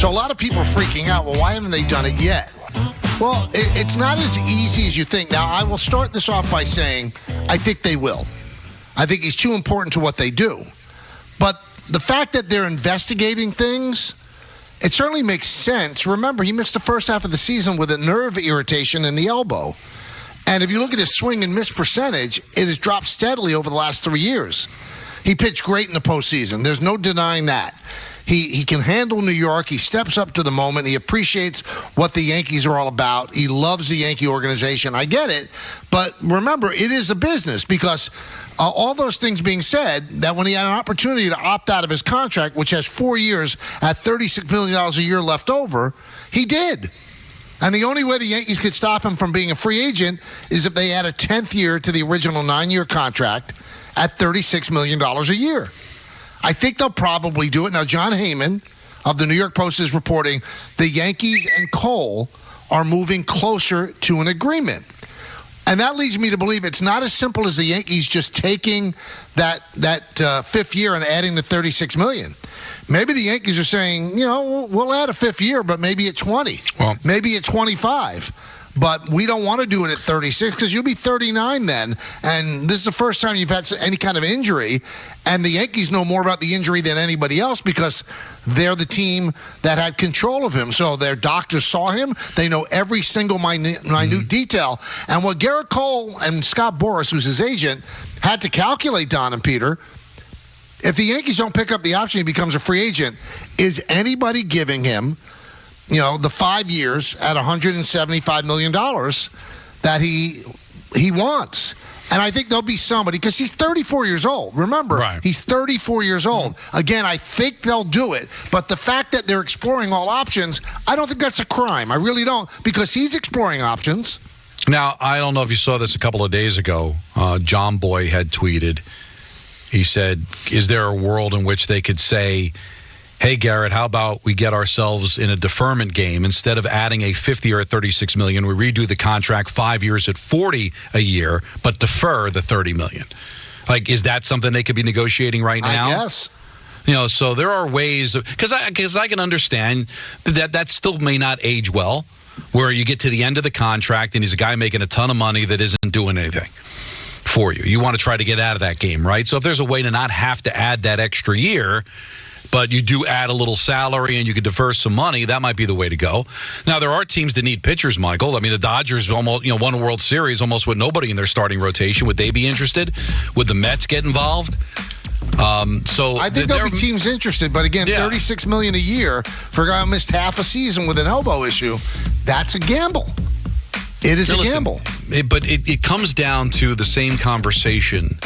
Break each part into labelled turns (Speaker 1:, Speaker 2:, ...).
Speaker 1: So a lot of people are freaking out. Well, why haven't they done it yet? Well, it's not as easy as you think. Now, I will start this off by saying I think they will. I think he's too important to what they do. But the fact that they're investigating things, it certainly makes sense. Remember, he missed the first half of the season with a nerve irritation in the elbow. And if you look at his swing and miss percentage, it has dropped steadily over the last 3 years. He pitched great in the postseason. There's no denying that. He can handle New York. He steps up to the moment. He appreciates what the Yankees are all about. He loves the Yankee organization. I get it. But remember, it is a business because all those things being said, that when he had an opportunity to opt out of his contract, which has 4 years at $36 million a year left over, he did. And the only way the Yankees could stop him from being a free agent is if they add a 10th year to the original 9-year contract at $36 million a year. I think they'll probably do it. Now, John Heyman of the New York Post is reporting the Yankees and Cole are moving closer to an agreement. And that leads me to believe it's not as simple as the Yankees just taking that fifth year and adding the $36 million. Maybe the Yankees are saying, we'll add a fifth year, but maybe at 20, maybe at 25. But we don't want to do it at 36 because you'll be 39 then. And this is the first time you've had any kind of injury. And the Yankees know more about the injury than anybody else because they're the team that had control of him. So their doctors saw him. They know every single minute detail. And what Gerrit Cole and Scott Boras, who's his agent, had to calculate, Don and Peter, if the Yankees don't pick up the option, he becomes a free agent. Is anybody giving him the 5 years at $175 million that he wants? And I think there'll be somebody, because he's 34 years old. Remember, He's 34 years old. Again, I think they'll do it. But the fact that they're exploring all options, I don't think that's a crime. I really don't, because he's exploring options.
Speaker 2: Now, I don't know if you saw this a couple of days ago. John Boy had tweeted. He said, is there a world in which they could say, hey, Gerrit, how about we get ourselves in a deferment game? Instead of adding a 50 year at $36 million, we redo the contract 5 years at $40 a year, but defer the $30 million. Like, is that something they could be negotiating right now?
Speaker 1: Yes.
Speaker 2: So there are ways, because I can understand that still may not age well, where you get to the end of the contract and he's a guy making a ton of money that isn't doing anything for you. You want to try to get out of that game, right? So if there's a way to not have to add that extra year, but you do add a little salary and you could defer some money, that might be the way to go. Now, there are teams that need pitchers, Michael. I mean, the Dodgers almost won a World Series almost with nobody in their starting rotation. Would they be interested? Would the Mets get involved? So
Speaker 1: I think there'll be teams interested, but again, $36 million a year for a guy who missed half a season with an elbow issue, that's a gamble. It is a gamble.
Speaker 2: But it comes down to the same conversation.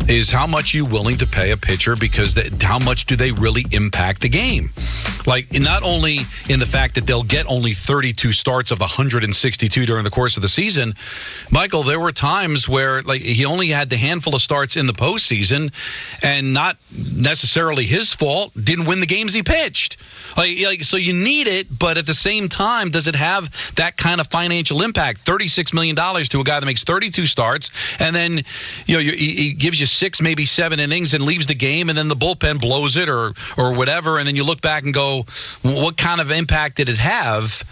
Speaker 2: Is how much you willing to pay a pitcher, because how much do they really impact the game? Like, not only in the fact that they'll get only 32 starts of 162 during the course of the season, Michael, there were times where he only had the handful of starts in the postseason, and not necessarily his fault, didn't win the games he pitched. So you need it, but at the same time, does it have that kind of financial impact? $36 million to a guy that makes 32 starts, and then he gives you 6, maybe 7 innings and leaves the game, and then the bullpen blows it or whatever, and then you look back and go, what kind of impact did it have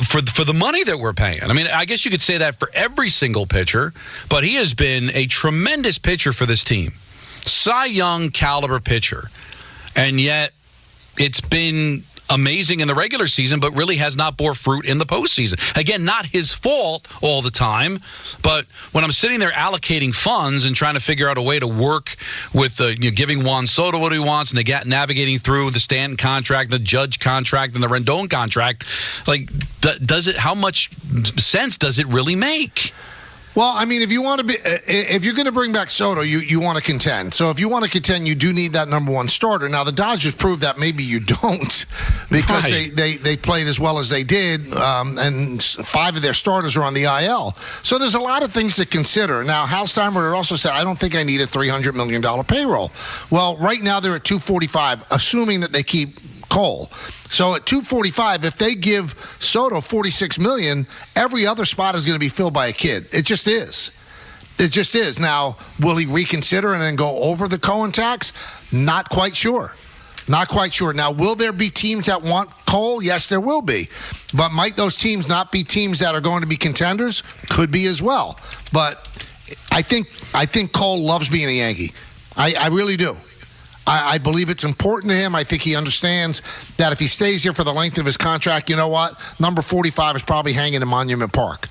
Speaker 2: for the money that we're paying? I mean, I guess you could say that for every single pitcher, but he has been a tremendous pitcher for this team. Cy Young caliber pitcher, and yet it's been amazing in the regular season, but really has not bore fruit in the postseason. Again, not his fault all the time, but when I'm sitting there allocating funds and trying to figure out a way to work with giving Juan Soto what he wants, navigating through the Stanton contract, the Judge contract, and the Rendon contract, how much sense does it really make?
Speaker 1: Well, I mean, if you're going to bring back Soto, you want to contend. So if you want to contend, you do need that number one starter. Now, the Dodgers proved that maybe you don't, because they played as well as they did, and 5 of their starters are on the IL. So there's a lot of things to consider. Now, Hal Steinbrenner also said, I don't think I need a $300 million payroll. Well, right now they're at $245, assuming that they keep Cole. So at $245, if they give Soto $46 million, every other spot is going to be filled by a kid. It just is. It just is. Now, will he reconsider and then go over the Cohen tax? Not quite sure. Not quite sure. Now, will there be teams that want Cole? Yes, there will be. But might those teams not be teams that are going to be contenders? Could be as well. But I think Cole loves being a Yankee. I really do. I believe it's important to him. I think he understands that if he stays here for the length of his contract, you know what? Number 45 is probably hanging in Monument Park.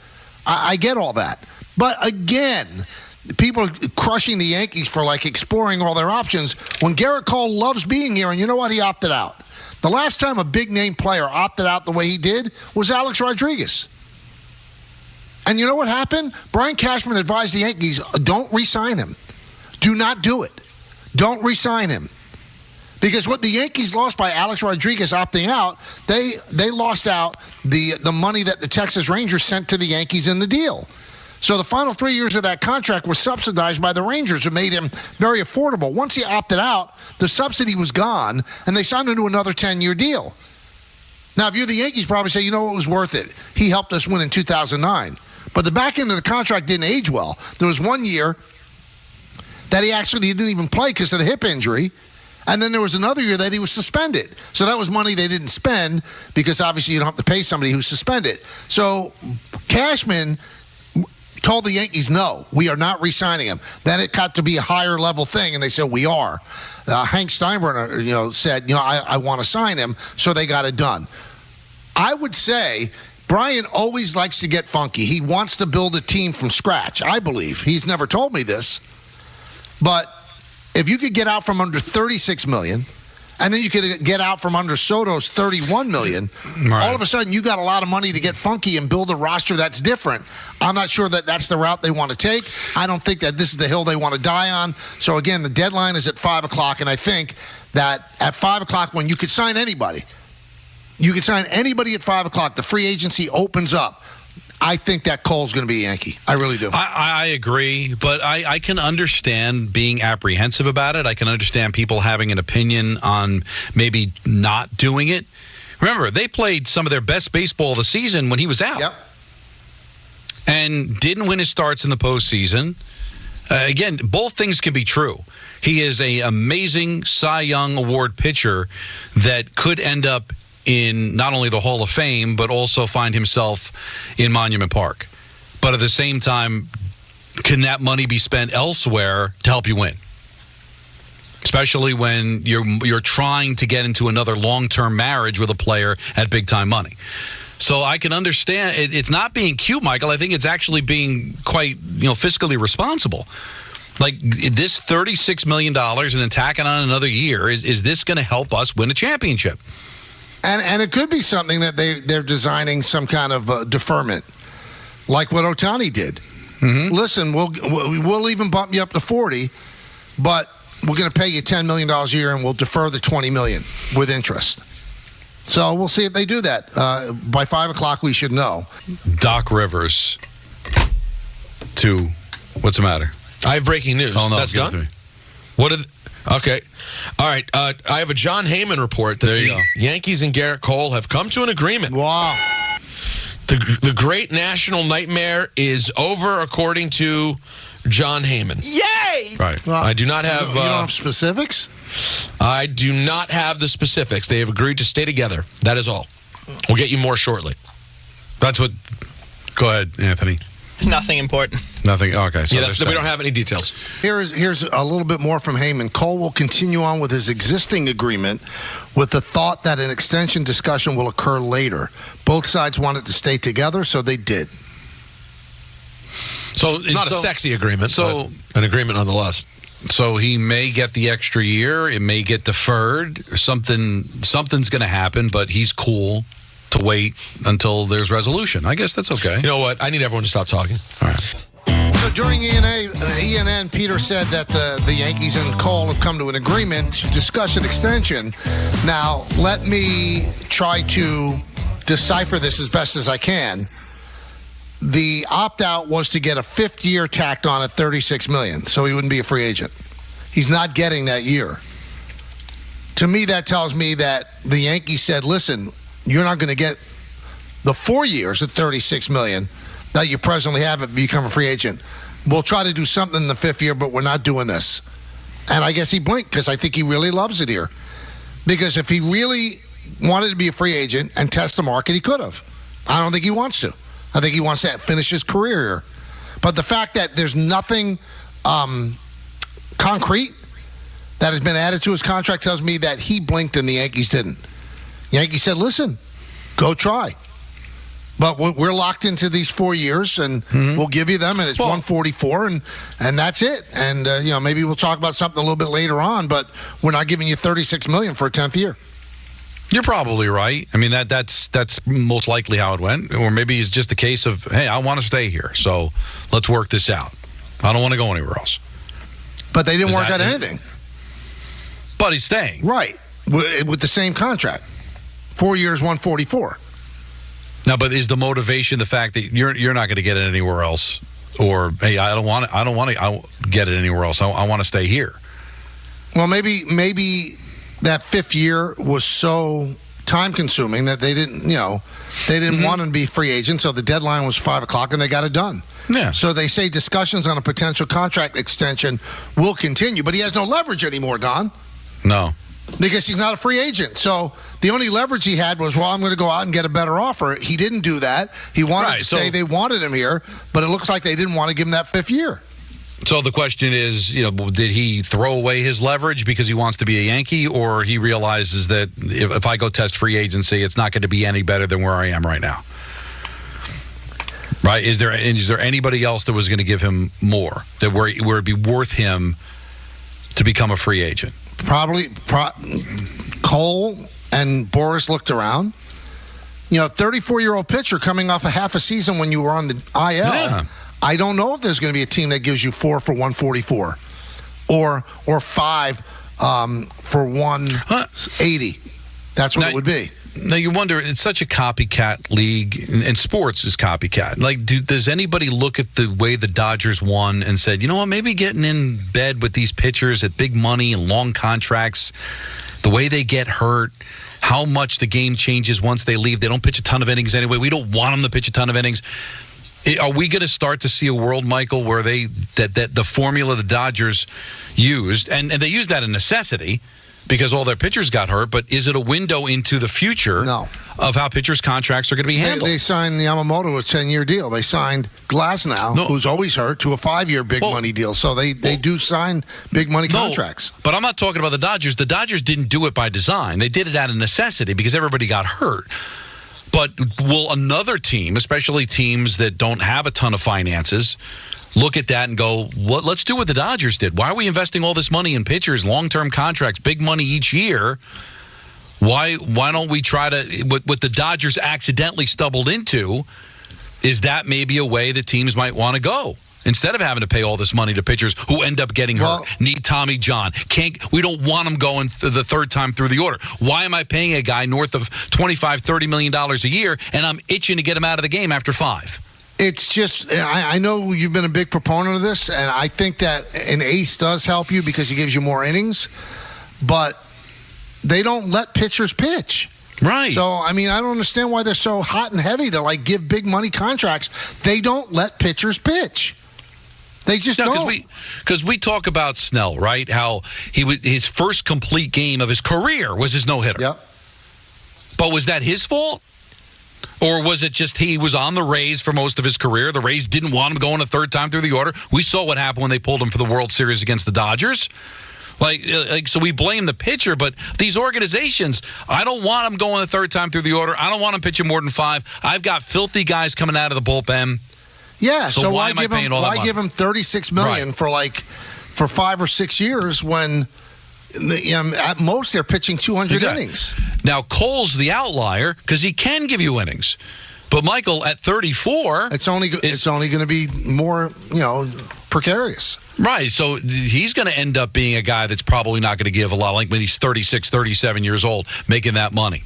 Speaker 1: I get all that. But again, people are crushing the Yankees for exploring all their options when Gerrit Cole loves being here, and you know what? He opted out. The last time a big-name player opted out the way he did was Alex Rodriguez. And you know what happened? Brian Cashman advised the Yankees, don't re-sign him. Do not do it. Don't re-sign him. Because what the Yankees lost by Alex Rodriguez opting out, they lost out the money that the Texas Rangers sent to the Yankees in the deal. So the final 3 years of that contract were subsidized by the Rangers, who made him very affordable. Once he opted out, the subsidy was gone, and they signed him to another 10-year deal. Now, if you're the Yankees, probably say, you know, it was worth it. He helped us win in 2009. But the back end of the contract didn't age well. There was 1 year that he didn't even play because of the hip injury. And then there was another year that he was suspended. So that was money they didn't spend because obviously you don't have to pay somebody who's suspended. So Cashman told the Yankees, no, we are not re-signing him. Then it got to be a higher level thing, and they said, we are. Hank Steinbrenner, said, I want to sign him, so they got it done. I would say Brian always likes to get funky. He wants to build a team from scratch, I believe. He's never told me this. But if you could get out from under $36 million, and then you could get out from under Soto's $31 million, right, all of a sudden you got a lot of money to get funky and build a roster that's different. I'm not sure that that's the route they want to take. I don't think that this is the hill they want to die on. So, again, the deadline is at 5 o'clock, and I think that at 5 o'clock when you could sign anybody, at 5 o'clock, the free agency opens up. I think that Cole's going to be a Yankee. I really do.
Speaker 2: I agree, but I can understand being apprehensive about it. I can understand people having an opinion on maybe not doing it. Remember, they played some of their best baseball of the season when he was out.
Speaker 1: Yep.
Speaker 2: And didn't win his starts in the postseason. Again, both things can be true. He is an amazing Cy Young Award pitcher that could end up in not only the Hall of Fame, but also find himself in Monument Park. But at the same time, can that money be spent elsewhere to help you win? Especially when you're trying to get into another long-term marriage with a player at big-time money. So I can understand. It's not being cute, Michael. I think it's actually being quite, fiscally responsible. Like this $36 million and then tacking on another year, is this going to help us win a championship?
Speaker 1: And it could be something that they're designing some kind of deferment, like what Ohtani did. Mm-hmm. Listen, we'll even bump you up to 40, but we're going to pay you $10 million a year, and we'll defer the $20 million with interest. So we'll see if they do that. By 5 o'clock, we should know.
Speaker 2: Doc Rivers what's the matter?
Speaker 3: I have breaking news.
Speaker 2: Oh, no,
Speaker 3: that's done? Okay. All right. I have a John Heyman report that the Yankees and Gerrit Cole have come to an agreement.
Speaker 1: Wow.
Speaker 3: The great national nightmare is over, according to John Heyman.
Speaker 4: Yay!
Speaker 3: Right. Well, I do not have...
Speaker 1: You don't have specifics?
Speaker 3: I do not have the specifics. They have agreed to stay together. That is all. We'll get you more shortly.
Speaker 2: That's what... Go ahead, Anthony.
Speaker 4: Nothing important.
Speaker 2: Nothing. Okay. So
Speaker 3: yeah, we don't have any details.
Speaker 1: Here's a little bit more from Heyman. Cole will continue on with his existing agreement with the thought that an extension discussion will occur later. Both sides wanted to stay together, so they did.
Speaker 3: So not a sexy agreement, but an agreement nonetheless.
Speaker 2: So he may get the extra year. It may get deferred. Something's going to happen, but he's cool to wait until there's resolution. I guess that's okay.
Speaker 3: You know what? I need everyone to stop talking.
Speaker 2: All right.
Speaker 1: So during ENN, Peter said that the Yankees and Cole have come to an agreement to discuss an extension. Now, let me try to decipher this as best as I can. The opt-out was to get a fifth year tacked on at $36 million, so he wouldn't be a free agent. He's not getting that year. To me, that tells me that the Yankees said, listen, you're not going to get the 4 years at $36 million that you presently have and become a free agent. We'll try to do something in the fifth year, but we're not doing this. And I guess he blinked because I think he really loves it here. Because if he really wanted to be a free agent and test the market, he could have. I don't think he wants to. I think he wants to finish his career here. But the fact that there's nothing concrete that has been added to his contract tells me that he blinked and the Yankees didn't. Yankees said, listen, go try. But we're locked into these 4 years, and we'll give you them, and it's 144, and that's it. And maybe we'll talk about something a little bit later on, but we're not giving you $36 million for a 10th year.
Speaker 2: You're probably right. I mean, that's most likely how it went. Or maybe it's just a case of, hey, I want to stay here, so let's work this out. I don't want to go anywhere else.
Speaker 1: But they didn't work out anything.
Speaker 2: But he's staying.
Speaker 1: Right, with the same contract. 4 years, 144.
Speaker 2: Now, but is the motivation the fact that you're not going to get it anywhere else, or hey, I don't want to get it anywhere else. I want to stay here.
Speaker 1: Well, maybe that 5th year was so time consuming that they didn't want to be free agents. So the deadline was 5:00 and they got it done.
Speaker 2: Yeah.
Speaker 1: So they say discussions on a potential contract extension will continue, but he has no leverage anymore, Don.
Speaker 2: No.
Speaker 1: Because he's not a free agent. So the only leverage he had was, well, I'm going to go out and get a better offer. He didn't do that. He wanted to say they wanted him here, but it looks like they didn't want to give him that 5th year.
Speaker 2: So the question is, did he throw away his leverage because he wants to be a Yankee, or he realizes that if I go test free agency, it's not going to be any better than where I am right now? Right? Is there anybody else that was going to give him more, that where it'd be worth him to become a free agent?
Speaker 1: Probably Cole and Boris looked around. 34-year-old pitcher coming off a half a season when you were on the IL.
Speaker 2: Yeah.
Speaker 1: I don't know if there's going to be a team that gives you 4 for 144 or 5 for 180. That's what it would be.
Speaker 2: Now you wonder, it's such a copycat league, and sports is copycat. Like, does anybody look at the way the Dodgers won and said, you know what, maybe getting in bed with these pitchers at big money and long contracts, the way they get hurt, how much the game changes once they leave. They don't pitch a ton of innings anyway. We don't want them to pitch a ton of innings. Are we going to start to see a world, Michael, where that the formula the Dodgers used, and they used that in necessity, because all their pitchers got hurt, but is it a window into the future of how pitchers' contracts are going to be handled? They
Speaker 1: signed Yamamoto a 10-year deal. They signed Glasnow, who's always hurt, to a 5-year big money deal. So they do sign big money contracts.
Speaker 2: But I'm not talking about the Dodgers. The Dodgers didn't do it by design. They did it out of necessity because everybody got hurt. But will another team, especially teams that don't have a ton of finances, look at that and go, let's do what the Dodgers did. Why are we investing all this money in pitchers, long-term contracts, big money each year? Why don't we try to, what the Dodgers accidentally stumbled into, is that maybe a way that teams might want to go? Instead of having to pay all this money to pitchers who end up getting hurt, need Tommy John. We don't want them going the third time through the order. Why am I paying a guy north of $25-30 million a year, and I'm itching to get him out of the game after 5?
Speaker 1: It's just, I know you've been a big proponent of this, and I think that an ace does help you because he gives you more innings, but they don't let pitchers pitch.
Speaker 2: Right.
Speaker 1: So, I don't understand why they're so hot and heavy to, give big money contracts. They don't let pitchers pitch. They just don't.
Speaker 2: Because we talk about Snell, right? How his first complete game of his career was his no-hitter.
Speaker 1: Yep.
Speaker 2: But was that his fault? Or was it just he was on the Rays for most of his career? The Rays didn't want him going a third time through the order. We saw what happened when they pulled him for the World Series against the Dodgers. So we blame the pitcher, but these organizations, I don't want them going a third time through the order. I don't want them pitching more than 5. I've got filthy guys coming out of the bullpen.
Speaker 1: Yeah, so
Speaker 2: why am I paying all that money?
Speaker 1: Why give him $36 million for 5 or 6 years when at most they're pitching 200 innings?
Speaker 2: Now Cole's the outlier because he can give you innings, but Michael at 34,
Speaker 1: it's only going to be more precarious.
Speaker 2: Right, so he's going to end up being a guy that's probably not going to give a lot, like when he's 36, 37 years old, making that money.